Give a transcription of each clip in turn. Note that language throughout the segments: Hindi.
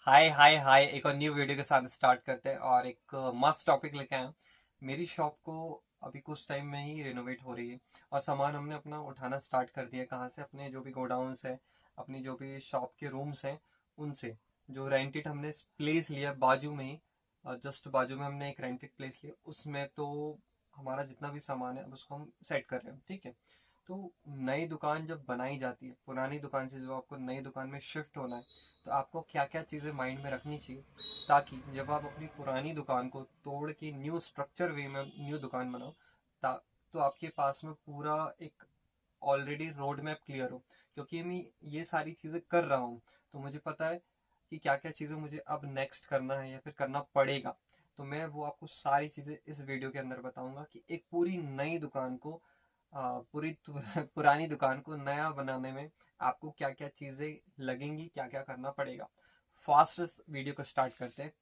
हाय हाय हाय, एक और न्यू वीडियो के साथ स्टार्ट करते हैं और एक मस्त टॉपिक लेके आए हैं। मेरी शॉप को अभी कुछ टाइम में ही रिनोवेट हो रही है और सामान हमने अपना उठाना स्टार्ट कर दिया है। कहाँ से? अपने जो भी गोडाउन्स है, अपनी जो भी शॉप के रूम्स हैं, उनसे। जो रेंटेड हमने प्लेस लिया बाजू में ही, जस्ट बाजू में हमने एक रेंटेड प्लेस लिया, उसमें तो हमारा जितना भी सामान है अब उसको हम सेट कर रहे हैं। ठीक है। तो नई दुकान जब बनाई जाती है, पुरानी दुकान से जब आपको नई दुकान में शिफ्ट होना है, तो आपको क्या क्या चीज़ें माइंड में रखनी चाहिए, ताकि जब आप अपनी पुरानी दुकान को तोड़ के न्यू स्ट्रक्चर वे में न्यू दुकान बनाओ, ता तो आपके पास में पूरा एक ऑलरेडी रोड मैप क्लियर हो। क्योंकि मैं ये सारी चीज़ें कर रहा हूँ, तो मुझे पता है कि क्या क्या चीज़ें मुझे अब नेक्स्ट करना है या फिर करना पड़ेगा। तो मैं वो आपको सारी चीज़ें इस वीडियो के अंदर बताऊंगा कि एक पूरी नई दुकान को, पूरी पुरानी दुकान को नया बनाने में आपको क्या क्या चीजें लगेंगी, क्या क्या करना पड़ेगा। फास्ट वीडियो को स्टार्ट करते हैं।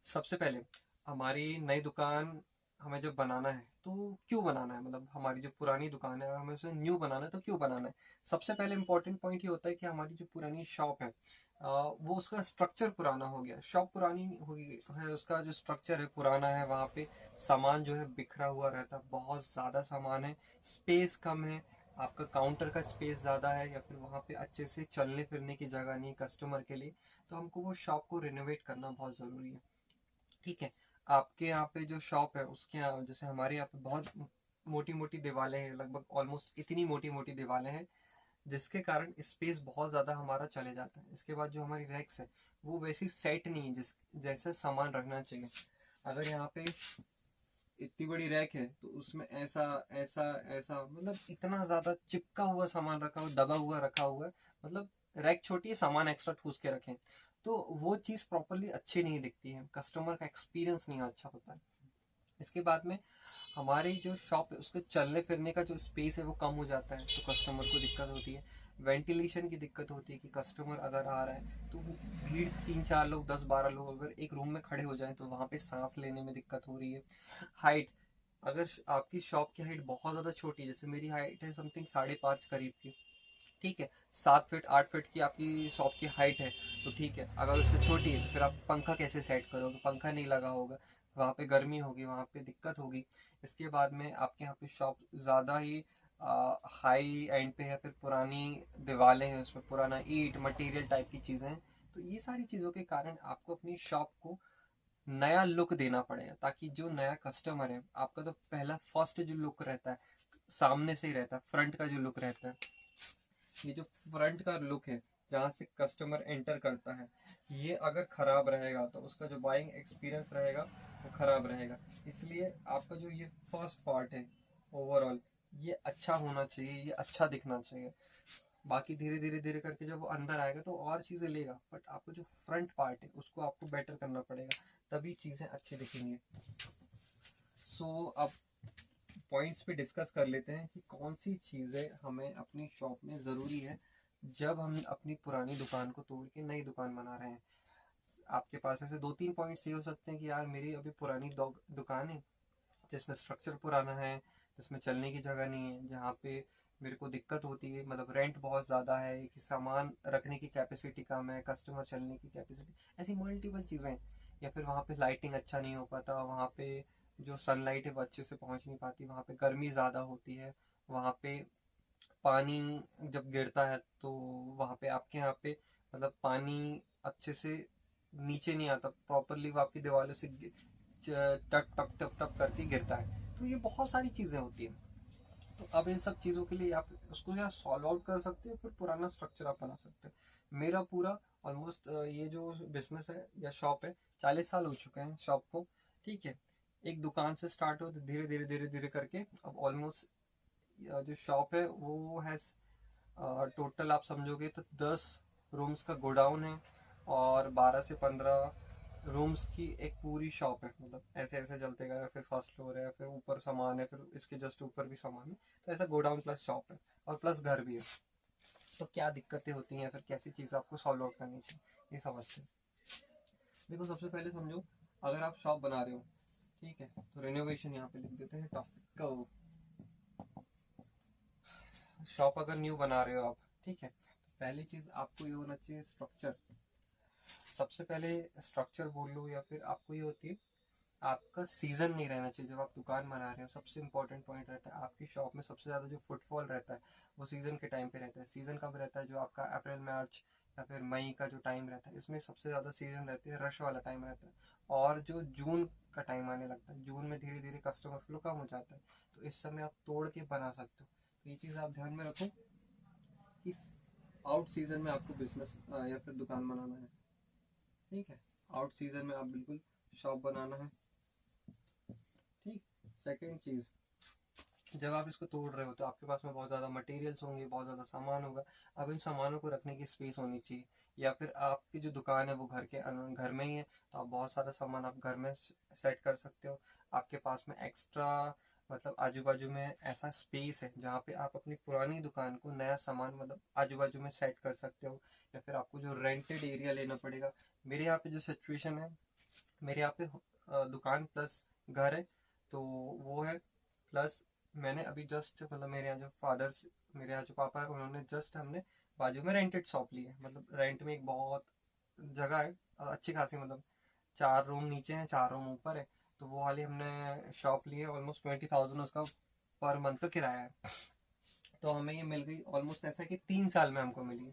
सबसे पहले, हमारी नई दुकान हमें जब बनाना है तो क्यों बनाना है, मतलब हमारी जो पुरानी दुकान है हमें उसे न्यू बनाना है तो क्यों बनाना है। सबसे पहले इंपॉर्टेंट पॉइंट ये होता है कि हमारी जो पुरानी शॉप है, वो उसका स्ट्रक्चर पुराना हो गया, शॉप पुरानी हो गई है, उसका जो स्ट्रक्चर है पुराना है। वहाँ पे सामान जो है बिखरा हुआ रहता है, बहुत ज़्यादा सामान है, स्पेस कम है, आपका काउंटर का स्पेस ज़्यादा है, या फिर वहाँ पे अच्छे से चलने फिरने की जगह नहीं कस्टमर के लिए। तो हमको वो शॉप को रिनोवेट करना बहुत ज़रूरी है। ठीक है। आपके यहाँ पे जो शॉप है उसके यहाँ, जैसे हमारे यहाँ पे बहुत मोटी मोटी दीवारें हैं, लगभग ऑलमोस्ट इतनी मोटी मोटी दीवारें हैं, जिसके कारण स्पेस बहुत ज़्यादा हमारा चले जाता है। इसके बाद जो हमारी रैक्स है वो वैसी सेट नहीं है जिस जैसे सामान रखना चाहिए। अगर यहाँ पे इतनी बड़ी रैक है तो उसमें ऐसा ऐसा ऐसा, मतलब इतना ज़्यादा चिपका हुआ सामान रखा हुआ, दबा हुआ रखा हुआ है। मतलब रैक छोटी है, सामान एक्स्ट्रा ठूस के रखें, तो वो चीज़ प्रॉपरली अच्छी नहीं दिखती है, कस्टमर का एक्सपीरियंस नहीं अच्छा होता है। इसके बाद में हमारी जो शॉप है उसके चलने फिरने का जो स्पेस है वो कम हो जाता है, तो कस्टमर को दिक्कत होती है। वेंटिलेशन की दिक्कत होती है कि कस्टमर अगर आ रहा है तो वो भीड़, 3 4 लोग, 10 12 लोग अगर एक रूम में खड़े हो जाएं तो वहाँ पे सांस लेने में दिक्कत हो रही है। हाइट, अगर आपकी शॉप की हाइट बहुत ज़्यादा छोटी है, जैसे मेरी हाइट है समथिंग 5.5 करीब की, ठीक है, 7 फीट 8 फीट की आपकी शॉप की हाइट है, तो ठीक है। अगर उससे छोटी है तो फिर आप पंखा कैसे सेट करोगे, पंखा नहीं लगा होगा, वहाँ पे गर्मी होगी, वहाँ पे दिक्कत होगी। इसके बाद में आपके यहाँ पे शॉप ज़्यादा ही हाई एंड पे है, फिर पुरानी दीवारें हैं, उसमें पुराना ईट मटेरियल टाइप की चीज़ें हैं। तो ये सारी चीज़ों के कारण आपको अपनी शॉप को नया लुक देना पड़ेगा, ताकि जो नया कस्टमर है, आपका तो पहला फर्स्ट जो लुक रहता है सामने से ही रहता है, फ्रंट का जो लुक रहता है, ये जो फ्रंट का लुक है जहाँ से कस्टमर एंटर करता है, ये अगर खराब रहेगा तो उसका जो बाइंग एक्सपीरियंस रहेगा वो खराब रहेगा। इसलिए आपका जो ये फर्स्ट पार्ट है ओवरऑल, ये अच्छा होना चाहिए, ये अच्छा दिखना चाहिए। बाकी धीरे धीरे धीरे करके जब वो अंदर आएगा तो और चीज़ें लेगा, बट आपका जो फ्रंट पार्ट है उसको आपको बेटर करना पड़ेगा, तभी चीज़ें अच्छी दिखेंगी। अब पॉइंट्स पे डिस्कस कर लेते हैं कि कौन सी चीज़ें हमें अपनी शॉप में ज़रूरी है जब हम अपनी पुरानी दुकान को तोड़ के नई दुकान बना रहे हैं। आपके पास ऐसे 2 3 पॉइंट्स ये हो सकते हैं कि यार मेरी अभी पुरानी दुकान है जिसमें स्ट्रक्चर पुराना है, जिसमें चलने की जगह नहीं है, जहाँ पे मेरे को दिक्कत होती है, मतलब रेंट बहुत ज़्यादा है कि सामान रखने की कैपेसिटी कम है, कस्टमर चलने की कैपेसिटी, ऐसी मल्टीपल चीज़ें। या फिर वहाँ पे लाइटिंग अच्छा नहीं हो पाता, वहाँ पे जो सनलाइट है वो अच्छे से पहुँच नहीं पाती, वहाँ पे गर्मी ज़्यादा होती है, वहाँ पे पानी जब गिरता है तो वहाँ पे आपके यहाँ पे, मतलब पानी अच्छे से नीचे नहीं आता प्रॉपरली, वो आपकी दीवारों से टप टप टप टप करके गिरता है। तो ये बहुत सारी चीज़ें होती हैं। तो अब इन सब चीज़ों के लिए आप उसको या सॉल्व आउट कर सकते हो, फिर पुराना स्ट्रक्चर आप बना सकते हो। मेरा पूरा ऑलमोस्ट ये जो बिजनेस है या शॉप है, 40 साल हो चुके हैं शॉप को। ठीक है। एक दुकान से स्टार्ट हो तो धीरे धीरे धीरे धीरे करके अब ऑलमोस्ट जो शॉप है वो है, टोटल आप समझोगे तो 10 रूम्स का गोडाउन है और 12 से 15 रूम्स की एक पूरी शॉप है। मतलब ऐसे ऐसे चलते गए, फिर फर्स्ट फ्लोर है, फिर ऊपर सामान है, फिर इसके जस्ट ऊपर भी सामान है। तो ऐसा गोडाउन प्लस शॉप है और प्लस घर भी है। तो क्या दिक्कतें होती हैं, फिर कैसी चीज़ आपको सॉल्व आउट करनी चाहिए, ये समझते हैं। देखो, सबसे पहले समझो, अगर आप शॉप बना रहे हो, ठीक है, तो रिनोवेशन यहाँ पे लिख देते हैं टॉपिक को। शॉप अगर न्यू बना रहे हो आप, ठीक है, तो पहली चीज़ आपको ये होना चाहिए स्ट्रक्चर। सबसे पहले स्ट्रक्चर बोल लो या फिर आपको ये होती है, आपका सीजन नहीं रहना चाहिए। जब आप दुकान बना रहे हो सबसे इंपॉर्टेंट पॉइंट रहता है आपकी शॉप में सबसे ज़्यादा जो फुटफॉल रहता है वो सीजन के टाइम पे रहता है। सीजन कब रहता है? जो आपका अप्रैल मार्च या फिर मई का जो टाइम रहता है, इसमें सबसे ज़्यादा सीजन रहती है, रश वाला टाइम रहता है। और जो जून का टाइम आने लगता है, जून में धीरे धीरे कस्टमर फ्लो कम हो जाता है, तो इस समय आप तोड़ के बना सकते हो। तो ये चीज़ आप ध्यान में रखो कि आउट सीजन में आपको बिजनेस या फिर दुकान बनाना है, ठीक है। आउट सीजन में आप बिल्कुल शॉप बनाना है, ठीक। सेकेंड चीज़, जब आप इसको तोड़ रहे हो तो आपके पास में बहुत ज़्यादा मटेरियल्स होंगे, बहुत ज़्यादा सामान होगा। अब इन सामानों को रखने की स्पेस होनी चाहिए, या फिर आपकी जो दुकान है वो घर में ही है तो आप बहुत सारा सामान आप घर में सेट कर सकते हो। आपके पास में एक्स्ट्रा मतलब आजू बाजू में ऐसा स्पेस है जहाँ पे आप अपनी पुरानी दुकान को नया सामान मतलब आजू बाजू में सेट कर सकते हो, या फिर आपको जो रेंटेड एरिया लेना पड़ेगा। मेरे यहाँ पे जो सिचुएशन है, मेरे यहाँ पे दुकान प्लस घर है, तो वो है। प्लस मैंने अभी जस्ट मतलब मेरे यहाँ जो पापा है उन्होंने जस्ट हमने बाजू में रेंटेड शॉप ली है। मतलब रेंट में एक बहुत जगह है, अच्छी खासी, मतलब 4 रूम नीचे हैं, 4 रूम ऊपर है, तो वो वाली हमने शॉप ली है। ऑलमोस्ट 20,000 उसका पर मंथ का किराया है। तो हमें ये मिल गई ऑलमोस्ट ऐसा कि 3 साल में हमको मिली।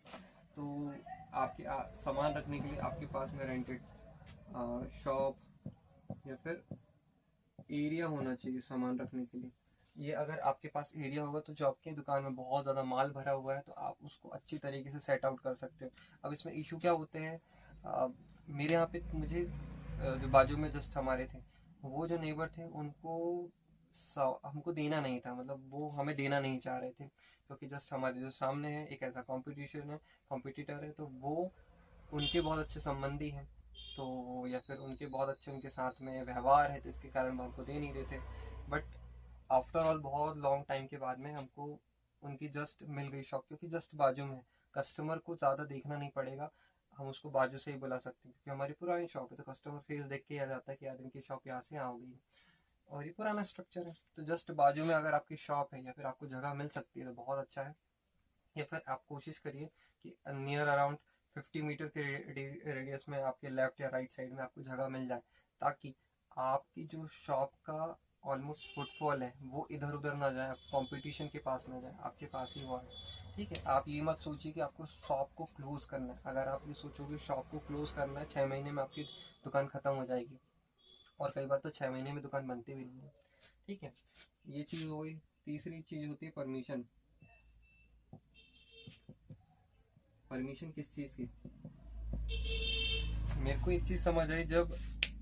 तो आपके सामान रखने के लिए आपके पास में रेंटेड शॉप या फिर एरिया होना चाहिए सामान रखने के लिए। ये अगर आपके पास एरिया होगा तो जो आपकी दुकान में बहुत ज़्यादा माल भरा हुआ है तो आप उसको अच्छी तरीके से सेट आउट कर सकते हो। अब इसमें इशू क्या होते हैं, मेरे यहाँ पे मुझे जो बाजू में जस्ट हमारे थे, वो जो नेबर थे उनको हमको देना नहीं था, मतलब वो हमें देना नहीं चाह रहे थे, क्योंकि जस्ट हमारे जो सामने है एक ऐसा कॉम्पिटिटर है, तो वो उनके बहुत अच्छे संबंधी हैं, तो या फिर उनके बहुत अच्छे उनके साथ में व्यवहार है, तो इसके कारण वो हमको दे नहीं रहे थे। बट आफ्टर ऑल बहुत लॉन्ग टाइम के बाद में हमको उनकी जस्ट मिल गई शॉप, क्योंकि जस्ट बाजू में कस्टमर को ज़्यादा देखना नहीं पड़ेगा, हम उसको बाजू से ही बुला सकते हैं, क्योंकि हमारी पुरानी शॉप है तो कस्टमर फेस देख के आ जाता है कि यार इनकी शॉप यहाँ से यहाँ हो गई, और ये पुराना स्ट्रक्चर है। तो जस्ट बाजू में अगर आपकी शॉप है या फिर आपको जगह मिल सकती है तो बहुत अच्छा है। या फिर आप कोशिश करिए कि नियर अराउंड 50 मीटर के रेडियस में आपके लेफ्ट या राइट साइड में आपको जगह मिल जाए, ताकि आपकी जो शॉप का ऑलमोस्ट फुटफॉल है वो इधर उधर ना जाए, कंपटीशन के पास ना जाए, आपके पास ही हुआ है, ठीक है। आप ये मत सोचिए कि आपको शॉप को क्लोज करना है। अगर आप ये सोचोगे शॉप को क्लोज करना है, 6 महीने में आपकी दुकान खत्म हो जाएगी, और कई बार तो 6 महीने में दुकान बनती भी नहीं है, ठीक है। ये चीज़ हो गई। तीसरी चीज़ होती है परमिशन। परमिशन किस चीज़ की? मेरे को एक चीज़ समझ आई, जब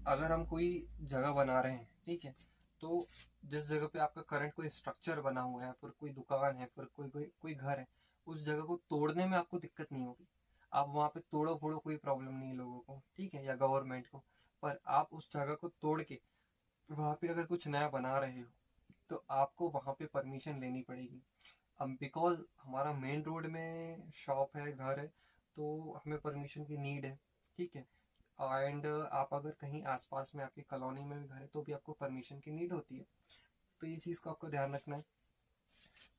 अगर हम कोई जगह बना रहे हैं, ठीक है, तो जिस जगह पे आपका करंट कोई स्ट्रक्चर बना हुआ है, फिर कोई दुकान है, फिर कोई घर है, उस जगह को तोड़ने में आपको दिक्कत नहीं होगी। आप वहाँ पे तोड़ो फोड़ो, कोई प्रॉब्लम नहीं है लोगों को, ठीक है, या गवर्नमेंट को। पर आप उस जगह को तोड़ के वहाँ पे अगर कुछ नया बना रहे हो तो आपको वहाँ पे परमिशन लेनी पड़ेगी। अब बिकॉज हमारा मेन रोड में शॉप है, घर है, तो हमें परमिशन की नीड है, ठीक है। एंड आप अगर कहीं आसपास में आपकी कॉलोनी में भी घर है तो भी आपको परमिशन की नीड होती है। तो ये चीज़ का आपको ध्यान रखना है।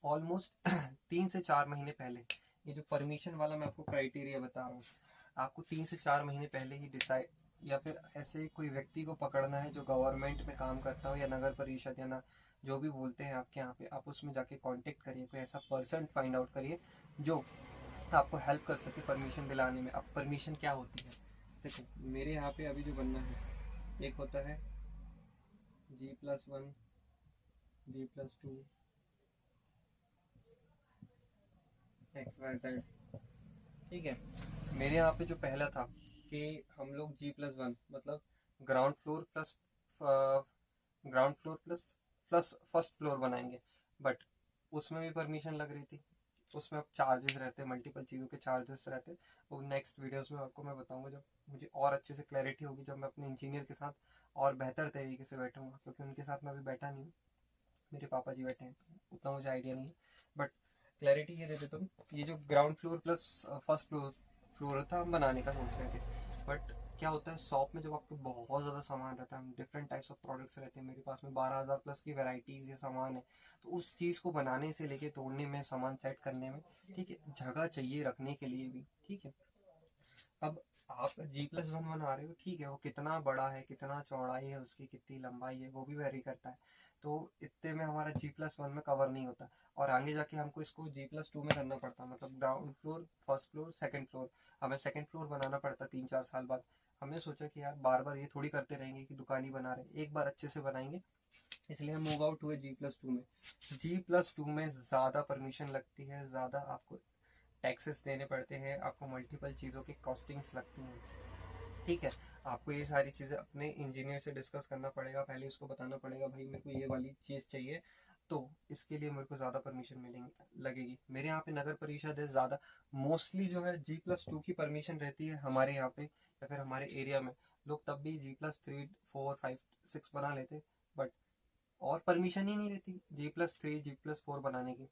ऑलमोस्ट 3 से 4 महीने पहले, ये जो परमिशन वाला मैं आपको क्राइटेरिया बता रहा हूँ, आपको 3 से 4 महीने पहले ही डिसाइड, या फिर ऐसे कोई व्यक्ति को पकड़ना है जो गवर्नमेंट में काम करता हो या नगर परिषद या ना जो भी बोलते हैं आपके यहाँ पे, आप उसमें जाके कांटेक्ट करिए, कोई ऐसा पर्सन फाइंड आउट करिए जो आपको हेल्प कर सके परमिशन दिलाने में। अब परमिशन क्या होती है, देखो मेरे यहाँ पे अभी जो बनना है, एक होता है G+1, G+2, XYZ, ठीक है। मेरे यहाँ पे जो पहला था कि हम लोग G+1 मतलब ground floor plus ground floor plus plus first floor बनाएंगे, बट उसमें भी परमिशन लग रही थी। उसमें अब चार्जेस रहते हैं, मल्टीपल चीज़ों के चार्जेस रहते हैं। वो नेक्स्ट वीडियोस में आपको मैं बताऊंगा, जब मुझे और अच्छे से क्लैरिटी होगी, जब मैं अपने इंजीनियर के साथ और बेहतर तरीके से बैठूंगा, क्योंकि उनके साथ मैं अभी बैठा नहीं हूँ, मेरे पापा जी बैठे हैं, तो उतना मुझे आइडिया नहीं है। बट क्लैरिटी ये दे देता हूँ, ये जो ground floor plus first floor था हम बनाने का सोच रहे थे, बट क्या होता है शॉप में जब आपको बहुत ज़्यादा सामान रहता है, डिफरेंट टाइप्स ऑफ प्रोडक्ट्स रहते हैं, मेरे पास में 12,000 प्लस की वैरायटीज़ या सामान है, तो उस चीज़ को बनाने से लेके तोड़ने में, सामान सेट करने में, ठीक है, जगह चाहिए रखने के लिए भी, ठीक है। अब आप G+1 बना रहे हो, ठीक है, वो कितना बड़ा है, कितना चौड़ाई है उसकी, कितनी लंबाई है, वो भी वेरी करता है। तो इतने में हमारा G+1 में कवर नहीं होता, और आगे जाके हमको इसको G+2 में करना पड़ता, मतलब ground floor, first floor, second floor. हमें सेकंड फ्लोर बनाना पड़ता 3-4 साल बाद। हमने सोचा कि यार बार बार ये थोड़ी करते रहेंगे कि दुकान ही बना रहे, एक बार अच्छे से बनाएंगे, इसलिए हम मूव आउट हुए G+2 में। G+2 में ज़्यादा परमिशन लगती है, ज़्यादा आपको टैक्सेस देने पड़ते हैं, आपको मल्टीपल चीज़ों की कॉस्टिंग्स लगती हैं, ठीक है। आपको ये सारी चीज़ें अपने इंजीनियर से डिस्कस करना पड़ेगा, पहले उसको बताना पड़ेगा भाई मेरे को ये वाली चीज़ चाहिए, तो इसके लिए मेरे को ज़्यादा परमिशन मिलेंगी, लगेगी। मेरे यहाँ पे नगर परिषद है ज़्यादा, मोस्टली जो है G+2 की परमिशन रहती है हमारे यहाँ पे, या फिर हमारे एरिया में लोग तब भी G+3, 4, 5, 6 बना लेते, बट और परमिशन ही नहीं रहती G+3, G+4 बनाने की।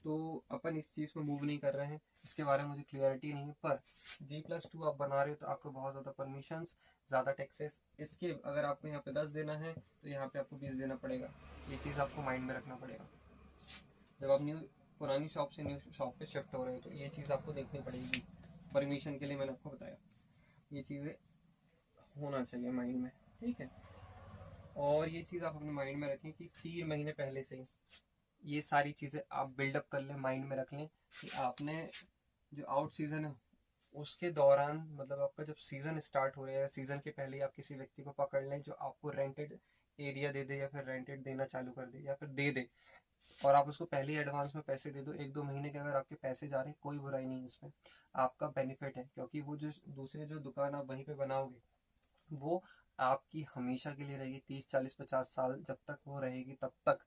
तो अपन इस चीज़ में मूव नहीं कर रहे हैं, इसके बारे में मुझे क्लियरिटी नहीं है। पर G+2 आप बना रहे हो तो आपको बहुत ज़्यादा परमिशंस, ज़्यादा टैक्सेस, इसके अगर आपको यहाँ पे 10 देना है तो यहाँ पे आपको 20 देना पड़ेगा। ये चीज़ आपको माइंड में रखना पड़ेगा जब आप पुरानी शॉप से न्यू शॉप पे शिफ्ट हो रहे हो, तो ये चीज़ आपको देखनी पड़ेगी। परमिशन के लिए मैंने आपको बताया, ये चीज़ें होना चाहिए माइंड में, ठीक है। और ये चीज़ आप अपने माइंड में रखें कि 3 महीने पहले से ही ये सारी चीज़ें आप बिल्डअप कर लें, माइंड में रख लें कि आपने जो आउट सीज़न है उसके दौरान, मतलब आपका जब सीज़न स्टार्ट हो रहा है, सीज़न के पहले आप किसी व्यक्ति को पकड़ लें जो आपको रेंटेड एरिया दे दे, या फिर रेंटेड देना चालू कर दे, या फिर दे दे, और आप उसको पहले ही एडवांस में पैसे दे दो। 1-2 महीने के अगर आपके पैसे जा रहे हैं, कोई बुराई नहीं है इसमें, आपका बेनिफिट है, क्योंकि वो जो दूसरे जो दुकान आप वहीं पे बनाओगे वो आपकी हमेशा के लिए रहेगी, 30, 40, 50 साल जब तक वो रहेगी तब तक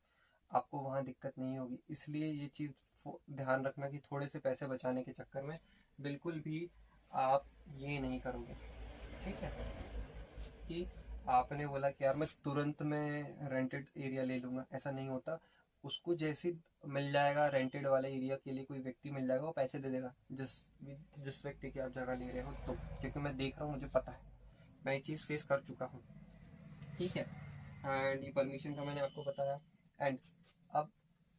आपको वहाँ दिक्कत नहीं होगी। इसलिए ये चीज़ ध्यान रखना कि थोड़े से पैसे बचाने के चक्कर में बिल्कुल भी आप ये नहीं करोगे, ठीक है। कि आपने बोला कि यार मैं तुरंत में रेंटेड एरिया ले लूँगा, ऐसा नहीं होता। उसको जैसे मिल जाएगा रेंटेड वाले एरिया के लिए, कोई व्यक्ति मिल जाएगा, वो पैसे दे देगा जिस जिस व्यक्ति की आप जगह ले रहे हो, तो क्योंकि मैं देख रहा हूँ, मुझे पता है, मैं ये चीज़ फेस कर चुका हूँ, ठीक है। एंड ये परमिशन का मैंने आपको बताया। एंड अब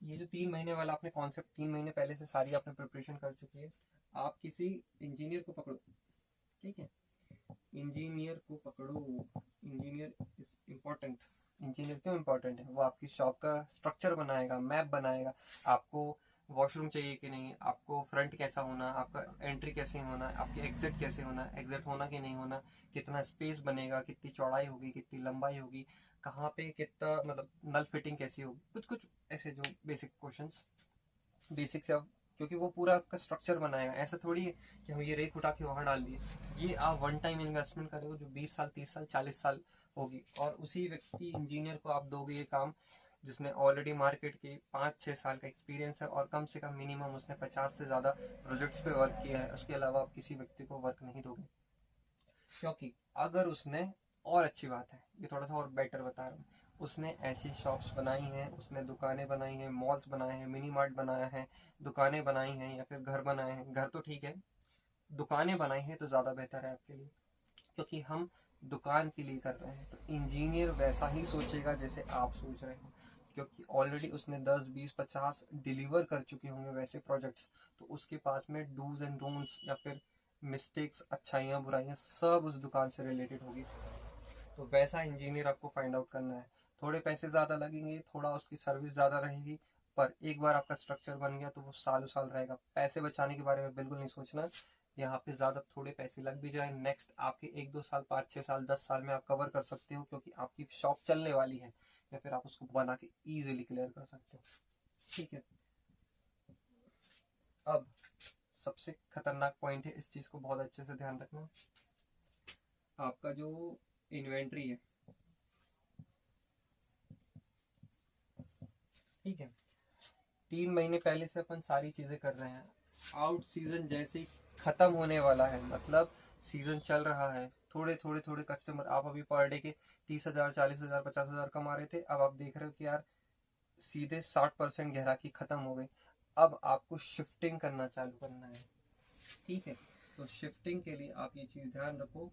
ये जो 3 महीने वाला आपने कॉन्सेप्ट 3 महीने पहले से सारी आपने प्रिपरेशन कर चुकी है, आप किसी इंजीनियर को पकड़ो, ठीक है। इंजीनियर को पकड़ो, इंजीनियर इज इम्पोर्टेंट। इंजीनियर क्यों इम्पोर्टेंट है? वो आपकी शॉप का स्ट्रक्चर बनाएगा, मैप बनाएगा, आपको वॉशरूम चाहिए कि नहीं, आपको फ्रंट कैसा होना, आपका एंट्री कैसे होना, आपके एग्जिट कैसे होना, एग्जिट होना कि नहीं होना, कितना स्पेस बनेगा, कितनी चौड़ाई होगी, कितनी लंबाई होगी, कहाँ पे कितना, मतलब नल फिटिंग कैसी होगी, कुछ कुछ ऐसे जो बेसिक क्वेश्चंस, बेसिक से आप, क्योंकि वो पूरा आपका स्ट्रक्चर बनाएगा। ऐसा थोड़ी है कि हम ये रेक उठा के वहां डाल दिए, ये आप वन टाइम इन्वेस्टमेंट करोगे जो 20 साल, 30 साल, 40 साल होगी, और उसी व्यक्ति इंजीनियर को आप दोगे ये काम जिसने ऑलरेडी मार्केट के 5-6 साल का एक्सपीरियंस है, और कम से कम मिनिमम उसने 50 से ज़्यादा प्रोजेक्ट्स पे वर्क किया है। उसके अलावा आप किसी व्यक्ति को वर्क नहीं दोगे, क्योंकि अगर उसने, और अच्छी बात है, ये थोड़ा सा और बेटर बता रहा हूँ, उसने ऐसी शॉप्स बनाई हैं, उसने दुकानें बनाई हैं, मॉल्स बनाए हैं, मिनी मार्ट बनाया है, दुकानें बनाई हैं, या फिर घर बनाए हैं, घर तो ठीक है, दुकानें बनाई हैं तो ज़्यादा बेहतर है आपके लिए, क्योंकि हम दुकान के लिए कर रहे हैं। तो इंजीनियर वैसा ही सोचेगा जैसे आप सोच रहे हो, क्योंकि ऑलरेडी उसने 10, 20, 50 डिलीवर कर चुके होंगे वैसे प्रोजेक्ट्स, तो उसके पास में डूज एंड डोंट्स, या फिर मिस्टेक्स, अच्छाइयाँ बुराइयाँ, सब उस दुकान से रिलेटेड होगी। तो वैसा इंजीनियर आपको फाइंड आउट करना है। थोड़े पैसे ज़्यादा लगेंगे, थोड़ा उसकी सर्विस ज़्यादा रहेगी, पर एक बार आपका स्ट्रक्चर बन गया तो वो सालों साल रहेगा। पैसे बचाने के बारे में बिल्कुल नहीं सोचना, यहाँ पे ज़्यादा थोड़े पैसे लग भी जाए, नेक्स्ट आपके 1-2 साल, 5-6 साल, 10 साल में आप कवर कर सकते हो, क्योंकि आपकी शॉप चलने वाली है, या फिर आप उसको बना के ईजिली क्लियर कर सकते हो, ठीक है। अब सबसे खतरनाक पॉइंट है, इस चीज़ को बहुत अच्छे से ध्यान रखना, आपका जो इन्वेंट्री है, ठीक है। 3 महीने पहले से अपन सारी चीजें कर रहे हैं, आउट सीजन जैसे ही खत्म होने वाला है, मतलब सीजन चल रहा है, थोड़े थोड़े थोड़े कस्टमर, आप अभी पर डे के 30,000, 40,000, 50,000 कमा रहे थे, अब आप देख रहे हो कि यार सीधे 60% ग्राहकी खत्म हो गई। अब आपको शिफ्टिंग करना चालू करना है, ठीक है। तो शिफ्टिंग के लिए आप ये चीज ध्यान रखो,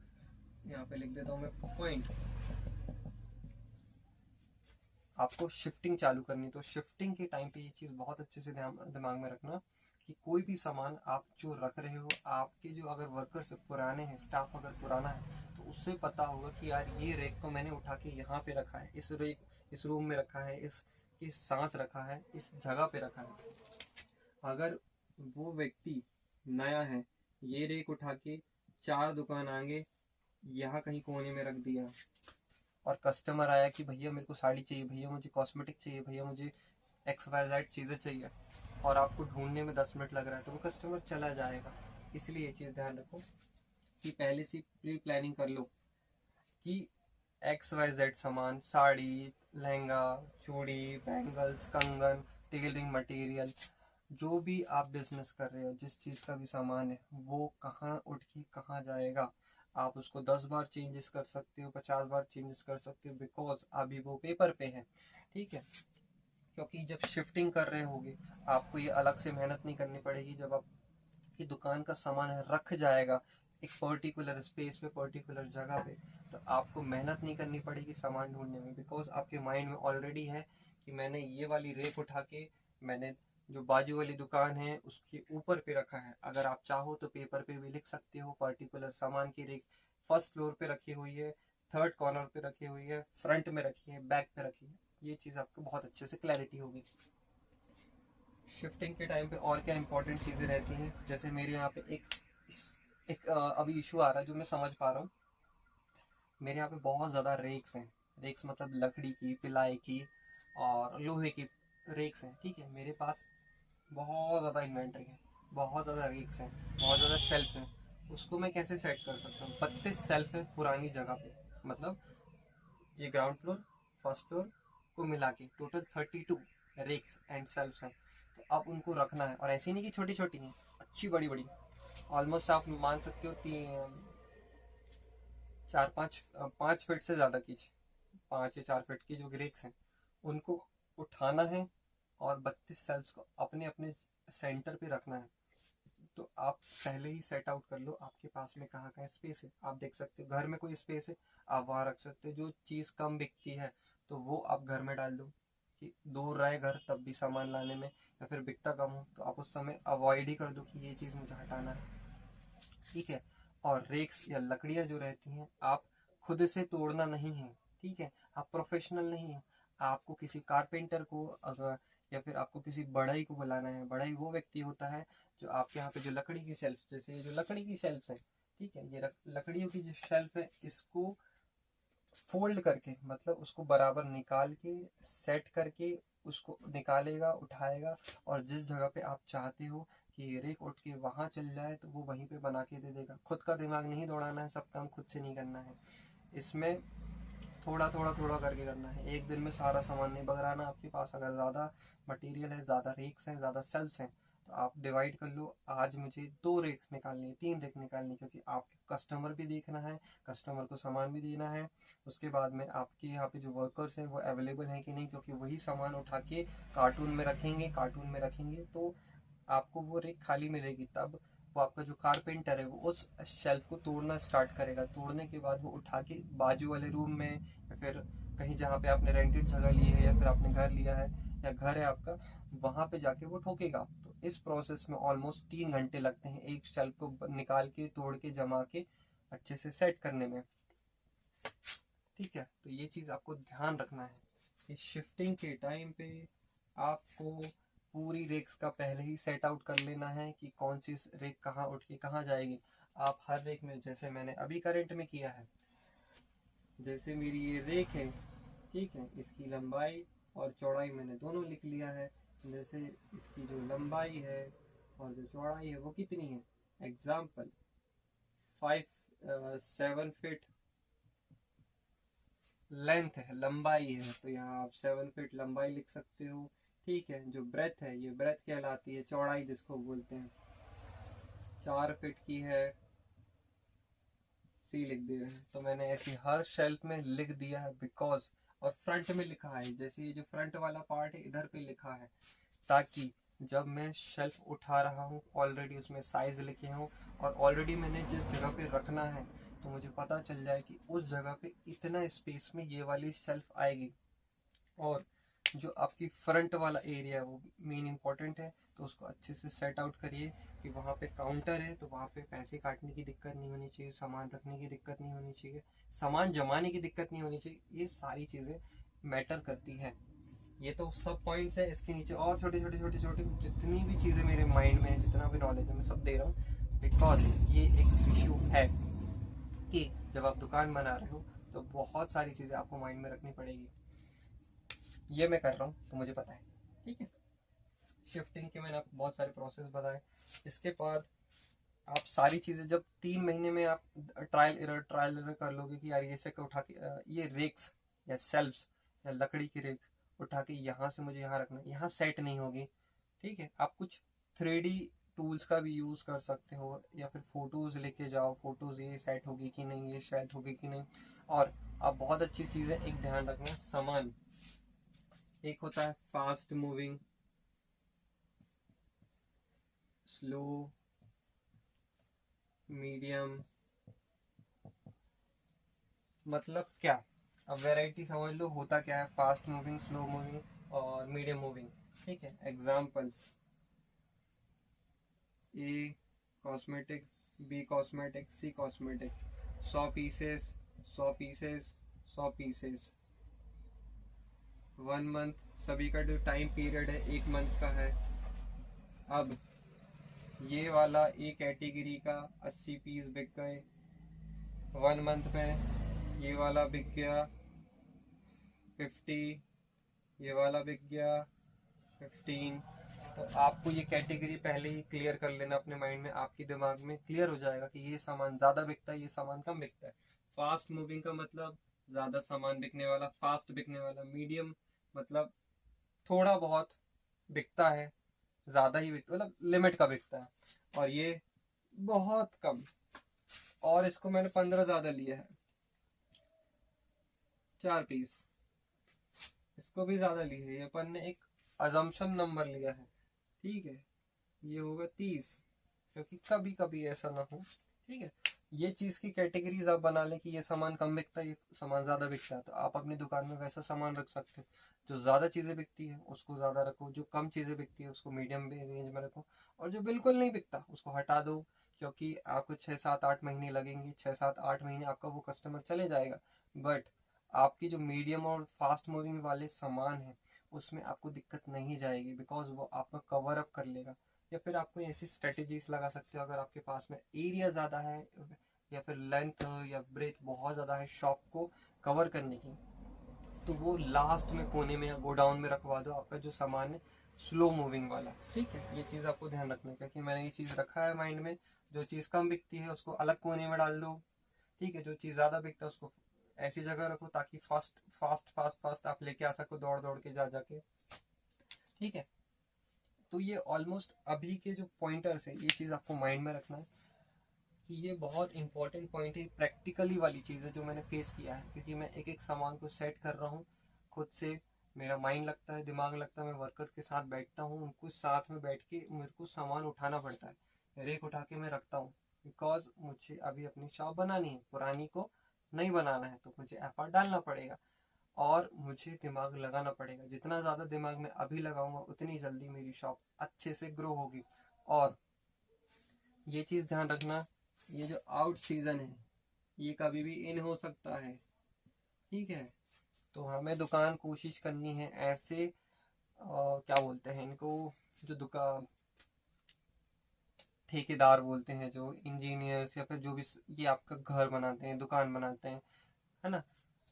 यहाँ पे लिख देता हूँ मैं पॉइंट, आपको शिफ्टिंग चालू करनी। तो शिफ्टिंग के टाइम पे ये चीज़ बहुत अच्छे से दिमाग में रखना कि कोई भी सामान आप जो रख रहे हो, आपके जो अगर वर्कर्स पुराने हैं, स्टाफ अगर पुराना है, तो उससे पता होगा कि यार ये रैक को मैंने उठा के यहाँ पे रखा है, इस रूम में रखा है, इसके साथ रखा है, इस जगह पे रखा है। अगर वो व्यक्ति नया है, ये रैक उठा के 4 दुकान आगे यहाँ कहीं कोने में रख दिया, और कस्टमर आया कि भैया मेरे को साड़ी चाहिए, भैया मुझे कॉस्मेटिक चाहिए, भैया मुझे XYZ चीज़ें चाहिए, और आपको ढूंढने में 10 मिनट लग रहा है, तो वो कस्टमर चला जाएगा। इसलिए ये चीज़ ध्यान रखो कि पहले से प्री प्लानिंग कर लो कि XYZ सामान, साड़ी, लहंगा, चूड़ी, बैंगल्स, कंगन, टेलरिंग मटेरियल, जो भी आप बिजनेस कर रहे हो, जिस चीज़ का भी सामान है, वो कहाँ उठ के कहाँ जाएगा। आप उसको 10 बार चेंजेस कर सकते हो, 50 बार चेंजेस कर सकते हो, बिकॉज अभी वो पेपर पे है। ठीक है, क्योंकि जब शिफ्टिंग कर रहे होगे, आपको ये अलग से मेहनत नहीं करनी पड़ेगी। जब आपकी दुकान का सामान रख जाएगा एक पर्टिकुलर स्पेस पे, पर्टिकुलर जगह पे, तो आपको मेहनत नहीं करनी पड़ेगी सामान ढूंढने में, बिकॉज आपके माइंड में ऑलरेडी है कि मैंने ये वाली रेक उठा के मैंने जो बाजू वाली दुकान है उसके ऊपर पे रखा है। अगर आप चाहो तो पेपर पे भी लिख सकते हो पर्टिकुलर सामान की रेक फर्स्ट फ्लोर पे रखी हुई है, थर्ड कॉर्नर पे रखी हुई है, फ्रंट में रखी है, बैक पे रखी है। ये चीज़ आपको बहुत अच्छे से क्लैरिटी होगी। शिफ्टिंग के टाइम पे और क्या इंपॉर्टेंट चीज़ें रहती हैं, जैसे मेरे यहाँ पे एक अभी इशू आ रहा है जो मैं समझ पा रहा हूँ। मेरे यहाँ पे बहुत ज़्यादा रेक्स हैं। रेक्स मतलब लकड़ी की, पिलाई की और लोहे की रेक्स हैं। ठीक है, मेरे पास बहुत ज़्यादा इन्वेंट्री है, बहुत ज़्यादा रेक्स हैं, बहुत ज़्यादा शेल्फ हैं। उसको मैं कैसे सेट कर सकता हूँ? 32 शेल्फ है पुरानी जगह पे, मतलब ये ग्राउंड फ्लोर फर्स्ट फ्लोर को मिला के टोटल 32 रेक्स एंड शेल्फ्स हैं। तो अब उनको रखना है, और ऐसी नहीं कि छोटी छोटी हैं, अच्छी बड़ी बड़ी। ऑलमोस्ट आप मान सकते हो 5 फीट से ज़्यादा की, 5 या 4 फीट की जो रेक्स हैं, उनको उठाना है और 32 शेल्फ्स को अपने अपने सेंटर पे रखना है। तो आप पहले ही सेट आउट कर लो आपके पास में कहाँ कहाँ स्पेस है। आप देख सकते हो घर में कोई स्पेस है, आप वहाँ रख सकते हो। जो चीज़ कम बिकती है तो वो आप घर में डाल दो, कि दूर रहे घर तब भी सामान लाने में, या फिर बिकता कम हो तो आप उस समय अवॉइड ही कर दो कि ये चीज़ मुझे हटाना है। ठीक है, और रेक्स या लकड़ियाँ जो रहती हैं, आप खुद से तोड़ना नहीं है। ठीक है, आप प्रोफेशनल नहीं है, आपको किसी कारपेंटर को अगर, या फिर आपको किसी बढ़ई को बुलाना है। बढ़ई वो व्यक्ति होता है जो आपके यहाँ पे जो लकड़ी की शेल्फ, जैसे ये जो लकड़ी की शेल्फ है, ठीक है, ये लकड़ियों की जो शेल्फ है, इसको फोल्ड करके, मतलब उसको बराबर निकाल के सेट करके उसको निकालेगा, उठाएगा, और जिस जगह पे आप चाहते हो कि रेक उठ के वहां चल जाए तो वो वहीं पे बना के दे देगा। खुद का दिमाग नहीं दौड़ाना है, सब काम खुद से नहीं करना है। इसमें थोड़ा थोड़ा थोड़ा करके करना है, एक दिन में सारा सामान नहीं बगराना। आपके पास अगर ज़्यादा मटेरियल है, ज़्यादा रेक्स हैं, ज़्यादा सेल्स हैं, तो आप डिवाइड कर लो। आज मुझे 2 रेक निकालनी है, 3 रेक निकालनी है, क्योंकि आपके कस्टमर भी देखना है, कस्टमर को सामान भी देना है। उसके बाद में आपके यहाँ पे जो वर्कर्स हैं वो अवेलेबल हैं कि नहीं, क्योंकि वही सामान उठा के कार्टून में रखेंगे, कार्टून में रखेंगे तो आपको वो रेक खाली मिलेगी। तब वो आपका जो कारपेंटर है वो उस शेल्फ को तोड़ना स्टार्ट करेगा। तोड़ने के बाद वो उठा के बाजू वाले रूम में, या फिर कहीं जहाँ पे आपने रेंटेड जगह ली है, या फिर आपने घर लिया है, या घर है आपका, वहाँ पे जाके वो ठोकेगा। तो इस प्रोसेस में ऑलमोस्ट 3 घंटे लगते हैं एक शेल्फ को निकाल के, तोड़ के, जमा के अच्छे से सेट करने में। ठीक है, तो ये चीज़ आपको ध्यान रखना है कि शिफ्टिंग के टाइम पे आपको पूरी रेक्स का पहले ही सेट आउट कर लेना है कि कौन सी रेक कहाँ उठ के कहाँ जाएगी। आप हर रेक में, जैसे मैंने अभी करंट में किया है, जैसे मेरी ये रेक है, ठीक है, इसकी लंबाई और चौड़ाई मैंने दोनों लिख लिया है। जैसे इसकी जो लंबाई है और जो चौड़ाई है वो कितनी है, एग्जाम्पल 7 फीट लेंथ है, लंबाई है, तो यहाँ आप 7 फीट लंबाई लिख सकते हो। ठीक है, जो ब्रेथ है, ये ब्रेथ कहलाती है, चौड़ाई जिसको बोलते हैं, 4 फीट की है, सी लिख दे रहे हैं। तो मैंने ऐसी हर शेल्फ में लिख दिया है, बिकॉज, और फ्रंट में लिखा है, जैसे ये जो फ्रंट वाला पार्ट है इधर पे लिखा है, ताकि जब मैं शेल्फ उठा रहा हूँ ऑलरेडी उसमें साइज लिखे हों, और ऑलरेडी मैंने जिस जगह पे रखना है तो मुझे पता चल जाए कि उस जगह पे इतना स्पेस में ये वाली शेल्फ आएगी। और जो आपकी फ्रंट वाला एरिया है वो मेन इंपॉर्टेंट है, तो उसको अच्छे से सेट आउट करिए कि वहाँ पे काउंटर है तो वहाँ पे पैसे काटने की दिक्कत नहीं होनी चाहिए, सामान रखने की दिक्कत नहीं होनी चाहिए, सामान जमाने की दिक्कत नहीं होनी चाहिए। ये सारी चीज़ें मैटर करती है। ये तो सब पॉइंट्स है, इसके नीचे और छोटे छोटे छोटे छोटे जितनी भी चीज़ें मेरे माइंड में है, जितना भी नॉलेज है, मैं सब दे रहा हूँ बिकॉज ये एक इशू है कि जब आप दुकान बना रहे हो तो बहुत सारी चीज़ें आपको माइंड में रखनी पड़ेगी। ये मैं कर रहा हूँ तो मुझे पता है, ठीक है। शिफ्टिंग के मैंने आपको बहुत सारे प्रोसेस बताए। इसके बाद आप सारी चीज़ें जब 3 महीने में आप ट्रायल एरर कर लोगे कि यार ये से उठा के ये रेक्स या शेल्फ्स या लकड़ी की रेक उठा के यहाँ से मुझे यहाँ रखना, यहाँ सेट नहीं होगी, ठीक है। आप कुछ 3D टूल्स का भी यूज़ कर सकते हो या फिर फोटोज़ लेके जाओ, फोटोज़ ये सेट होगी कि नहीं, ये सेट होगी कि नहीं। और आप बहुत अच्छी चीज़ है, एक ध्यान रखना, सामान एक होता है फास्ट मूविंग, स्लो, मीडियम, मतलब क्या, अब वैरायटी समझ लो होता क्या है, फास्ट मूविंग, स्लो मूविंग और मीडियम मूविंग, ठीक है। Example, A cosmetic, B cosmetic, C cosmetic, 100 pieces, 100 pieces, 100 pieces, 1 month, सभी का जो टाइम पीरियड है 1 मंथ का है। अब ये वाला ए कैटेगरी का 80 पीस बिक गए 1 मंथ में, ये वाला बिक गया 50, ये वाला बिक गया 15। तो आपको ये कैटेगरी पहले ही क्लियर कर लेना अपने माइंड में, आपके दिमाग में क्लियर हो जाएगा कि ये सामान ज़्यादा बिकता है, ये सामान कम बिकता है। फास्ट मूविंग का मतलब ज़्यादा सामान बिकने वाला, फास्ट बिकने वाला। मीडियम मतलब थोड़ा बहुत बिकता है, ज़्यादा ही बिकता मतलब लिमिट का बिकता है। और ये बहुत कम, और इसको मैंने 15 ज़्यादा लिया है, 4 पीस, इसको भी ज़्यादा लिया है, ये अपन ने एक अजम्पशन नंबर लिया है, ठीक है। ये होगा 30, क्योंकि कभी कभी ऐसा ना हो, ठीक है। ये चीज़ की कैटेगरीज आप बना लें कि ये सामान कम बिकता है, ये सामान ज़्यादा बिकता है, तो आप अपनी दुकान में वैसा सामान रख सकते हो। जो ज़्यादा चीज़ें बिकती है उसको ज़्यादा रखो, जो कम चीज़ें बिकती है उसको मीडियम रेंज में रखो, और जो बिल्कुल नहीं बिकता उसको हटा दो। क्योंकि आपको 6 7 8 महीने लगेंगे, 6 7 8 महीने आपका वो कस्टमर चले जाएगा। बट आपकी जो मीडियम और फास्ट मूविंग वाले सामान है उसमें आपको दिक्कत नहीं जाएगी, बिकॉज वो आपका कवर अप कर लेगा। या फिर आप कोई ऐसी स्ट्रेटेजीज लगा सकते हो, अगर आपके पास में एरिया ज़्यादा है या फिर लेंथ या ब्रेथ बहुत ज़्यादा है शॉप को कवर करने की, तो वो लास्ट में कोने में या गोडाउन में रखवा दो आपका जो सामान है स्लो मूविंग वाला, ठीक है। ये चीज़ आपको ध्यान रखना है, क्योंकि मैंने ये चीज़ रखा है माइंड में। जो चीज़ कम बिकती है उसको अलग कोने में डाल दो, ठीक है। जो चीज़ ज़्यादा बिकता है उसको ऐसी जगह रखो ताकि फास्ट फास्ट फास्ट फास्ट आप लेके आ सको दौड़ दौड़ के जा जाके, ठीक है। तो ये ऑलमोस्ट अभी के जो पॉइंटर्स है ये चीज़ आपको माइंड में रखना है कि ये बहुत इंपॉर्टेंट पॉइंट है, प्रैक्टिकली वाली चीज़ है जो मैंने फेस किया है। क्योंकि मैं एक एक सामान को सेट कर रहा हूँ खुद से, मेरा माइंड लगता है, दिमाग लगता है, मैं वर्कर के साथ बैठता हूँ, उनको साथ में बैठ के मेरे को सामान उठाना पड़ता है, रेक उठा के मैं रखता हूँ। बिकॉज मुझे अभी अपनी शॉप बनानी है, पुरानी को नहीं बनाना है, तो मुझे एफर्ट डालना पड़ेगा और मुझे दिमाग लगाना पड़ेगा। जितना ज़्यादा दिमाग में अभी लगाऊंगा उतनी जल्दी मेरी शॉप अच्छे से ग्रो होगी। और ये चीज़ ध्यान रखना, ये जो आउट सीजन है ये कभी भी इन हो सकता है, ठीक है। तो हमें दुकान कोशिश करनी है ऐसे क्या बोलते हैं इनको, जो दुकान ठेकेदार बोलते हैं, जो इंजीनियर्स या फिर जो भी ये आपका घर बनाते हैं, दुकान बनाते हैं, है ना,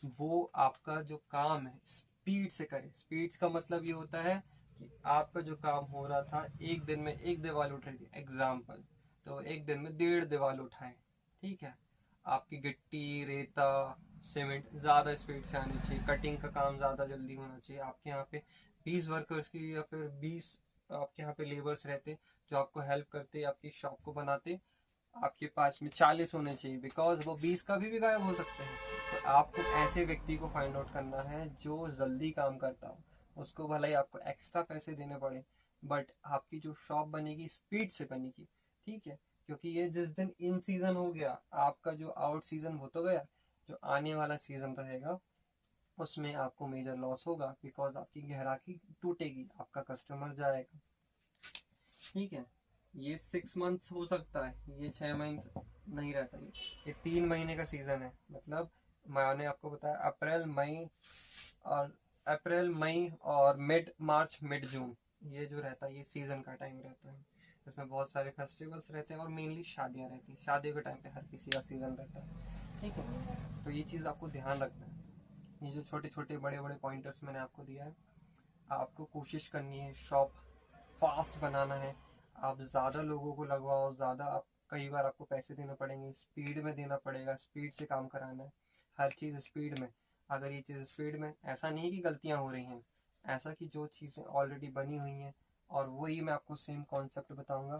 वो आपका जो काम है स्पीड से करें। स्पीड का मतलब ये होता है कि आपका जो काम हो रहा था एक दिन में एक दीवार उठ रही थी एग्जाम्पल, तो एक दिन में 1.5 दीवार उठाए, ठीक है। आपकी गिट्टी, रेता, सीमेंट ज़्यादा स्पीड से आनी चाहिए, कटिंग का काम ज़्यादा जल्दी होना चाहिए। आपके यहाँ पे 20 वर्कर्स की या फिर 20 आपके यहाँ पे लेबर्स रहते जो आपको हेल्प करते, आपकी शॉप को बनाते, आपके पास में 40 होने चाहिए, बिकॉज वो 20 कभी भी गायब हो सकते हैं। तो आपको ऐसे व्यक्ति को फाइंड आउट करना है जो जल्दी काम करता हो, उसको भले ही आपको एक्स्ट्रा पैसे देने पड़े, बट आपकी जो शॉप बनेगी स्पीड से बनेगी, ठीक है। क्योंकि ये जिस दिन इन सीजन हो गया, आपका जो आउट सीजन हो तो गया, जो आने वाला सीजन रहेगा उसमें आपको मेजर लॉस होगा, बिकॉज आपकी ग्राहकी टूटेगी, आपका कस्टमर जाएगा। ठीक है, ये 6 मंथ्स हो सकता है, ये 6 महीने नहीं रहता, ये 3 महीने का सीजन है। मतलब मैंने आपको बताया अप्रैल मई और मिड मार्च मिड जून, ये जो रहता है ये सीजन का टाइम रहता है। इसमें बहुत सारे फेस्टिवल्स रहते हैं और मेनली शादियां रहती हैं। शादियों के टाइम पे हर किसी का सीजन रहता है, ठीक है। तो ये चीज़ आपको ध्यान रखना है। ये जो छोटे छोटे बड़े बड़े पॉइंटर्स मैंने आपको दिया है, आपको कोशिश करनी है शॉप फास्ट बनाना है। आप ज़्यादा लोगों को लगवाओ, ज़्यादा आप कई बार आपको पैसे देने पड़ेंगे, स्पीड में देना पड़ेगा, स्पीड से काम कराना है, हर चीज़ स्पीड में। अगर ये चीज़ स्पीड में, ऐसा नहीं कि गलतियाँ हो रही हैं, ऐसा कि जो चीज़ें ऑलरेडी बनी हुई हैं, और वही मैं आपको सेम कॉन्सेप्ट बताऊंगा।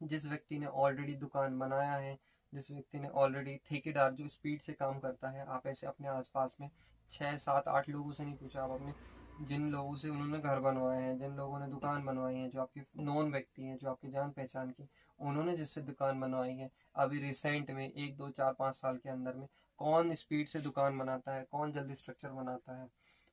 जिस व्यक्ति ने ऑलरेडी दुकान बनाया है, जिस व्यक्ति ने ऑलरेडी ठेकेदार जो स्पीड से काम करता है, आप ऐसे अपने आसपास में 6 7 8 लोगों से नहीं पूछा, आप अपने जिन लोगों से उन्होंने घर बनवाए हैं, जिन लोगों ने दुकान बनवाई है, जो आपके नॉन व्यक्ति हैं, जो आपके जान पहचान के, उन्होंने जिससे दुकान बनवाई है अभी रिसेंट में 1 2 4 5 साल के अंदर में, कौन स्पीड से दुकान बनाता है, कौन जल्दी स्ट्रक्चर बनाता है,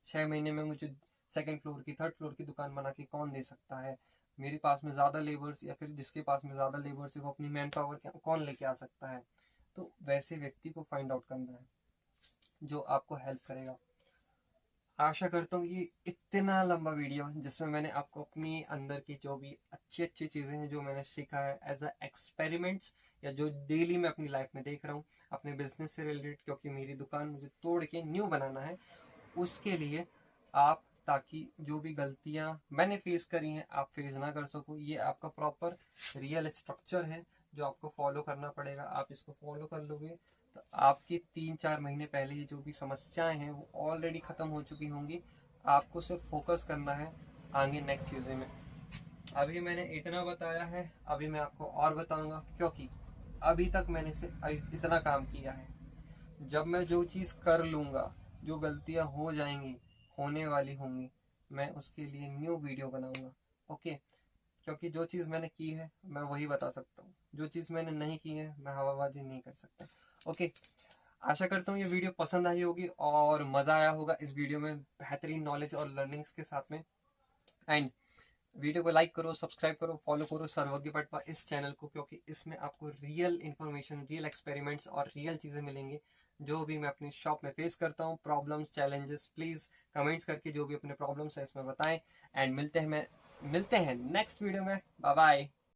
6 महीने में मुझे सेकंड फ्लोर की थर्ड फ्लोर की दुकान बना के कौन दे सकता है, मेरे पास में ज़्यादा लेबर्स, या फिर जिसके पास में ज़्यादा लेबर्स है वो अपनी मैन पावर कौन लेके आ सकता है। तो वैसे व्यक्ति को फाइंड आउट करना है जो आपको हेल्प करेगा। आशा करता हूँ ये इतना लंबा वीडियो जिसमें मैंने आपको अपनी अंदर की जो भी अच्छी अच्छी चीज़ें हैं जो मैंने सीखा है एज अ एक्सपेरिमेंट्स, या जो डेली मैं अपनी लाइफ में देख रहा हूँ अपने बिजनेस से रिलेटेड, क्योंकि मेरी दुकान मुझे तोड़ के न्यू बनाना है, उसके लिए आप, ताकि जो भी गलतियां मैंने फेस करी हैं आप फेस ना कर सको। ये आपका प्रॉपर रियल स्ट्रक्चर है जो आपको फॉलो करना पड़ेगा। आप इसको फॉलो कर लोगे तो आपकी 3 4 महीने पहले ये जो भी समस्याएं हैं वो ऑलरेडी खत्म हो चुकी होंगी। आपको सिर्फ फोकस करना है आगे नेक्स्ट चीज़ें में। अभी मैंने इतना बताया है, अभी मैं आपको और बताऊंगा, क्योंकि अभी तक मैंने से इतना काम किया है। जब मैं जो चीज़ कर लूँगा, जो गलतियाँ हो जाएंगी, होने वाली होंगी, मैं उसके लिए न्यू वीडियो बनाऊंगा। ओके, क्योंकि जो चीज़ मैंने की है मैं वही बता सकता हूँ, जो चीज़ मैंने नहीं की है मैं हवाबाजी नहीं कर सकता। ओके, आशा करता हूँ ये वीडियो पसंद आई होगी और मज़ा आया होगा इस वीडियो में बेहतरीन नॉलेज और लर्निंग्स के साथ में। एंड वीडियो को लाइक करो, सब्सक्राइब करो, फॉलो करो सर्वज्ञ पटवा इस चैनल को, क्योंकि इसमें आपको रियल इन्फॉर्मेशन, रियल एक्सपेरिमेंट्स और रियल चीज़ें मिलेंगी जो भी मैं अपनी शॉप में फेस करता हूँ। प्रॉब्लम्स, चैलेंजेस, प्लीज़ कमेंट्स करके जो भी अपने प्रॉब्लम्स है इसमें बताएं। एंड मिलते हैं नेक्स्ट वीडियो में। Bye bye.